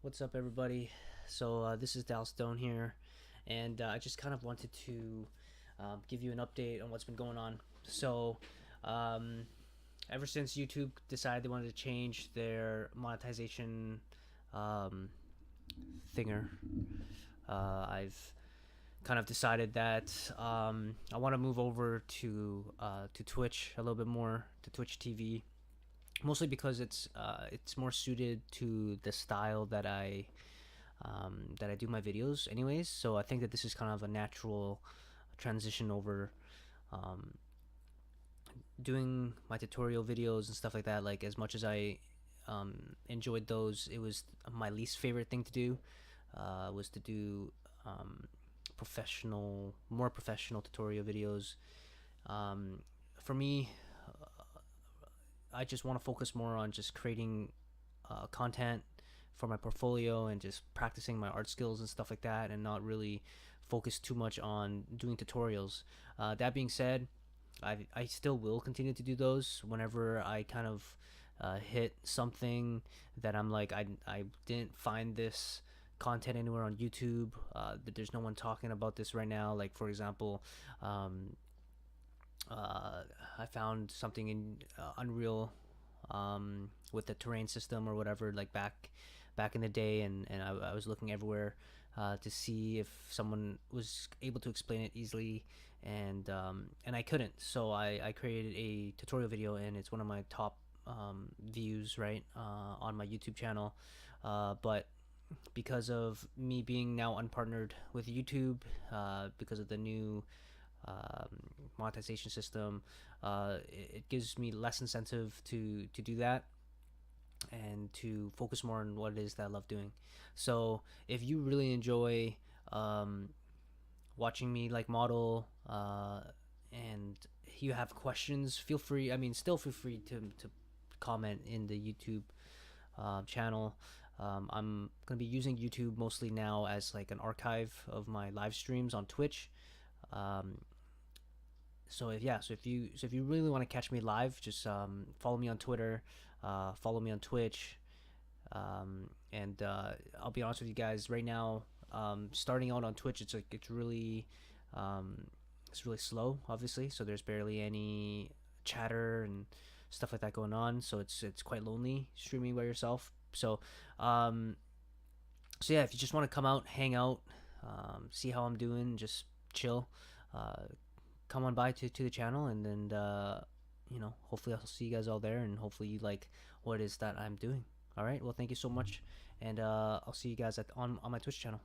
What's up, everybody? So this is Dal Stone here, and I just kind of wanted to give you an update on what's been going on. So, um, ever since YouTube decided they wanted to change their monetization um, thinger, I've kind of decided that I want to move over to Twitch a little bit more, to Twitch TV, mostly because it's more suited to the style that I do my videos anyways. So I think that this is kind of a natural transition over um, doing my tutorial videos and stuff like that. Like, as much as I enjoyed those, it was my least favorite thing to do. Was to do um, more professional tutorial videos. Um, for me, I just want to focus more on just creating content for my portfolio and just practicing my art skills and stuff like that, and not really focus too much on doing tutorials. That being said, I still will continue to do those whenever I kind of hit something that I'm like, I didn't find this content anywhere on YouTube, that there's no one talking about this right now. Like, for example, um, I found something in Unreal, with the terrain system or whatever, like back in the day, and I was looking everywhere to see if someone was able to explain it easily, and I couldn't. So I created a tutorial video, and it's one of my top views, right, on my YouTube channel. But because of me being now unpartnered with YouTube, because of the new monetization system, it gives me less incentive to do that and to focus more on what it is that I love doing. So if you really enjoy um, watching me like model, and you have questions, feel free. I mean, still feel free to comment in the YouTube channel. I'm gonna be using YouTube mostly now as like an archive of my live streams on Twitch. Um, so if you really want to catch me live, just follow me on Twitter, follow me on Twitch, and I'll be honest with you guys. Right now, starting out on Twitch, um, it's really slow, obviously. So there's barely any chatter and stuff like that going on. So it's quite lonely streaming by yourself. Um, so yeah, if you just want to come out, hang out, see how I'm doing, just chill. Uh, Come on by to the channel, and then hopefully I'll see you guys all there, and hopefully you like what it is that I'm doing. All right, well, thank you so much, and I'll see you guys on my Twitch channel.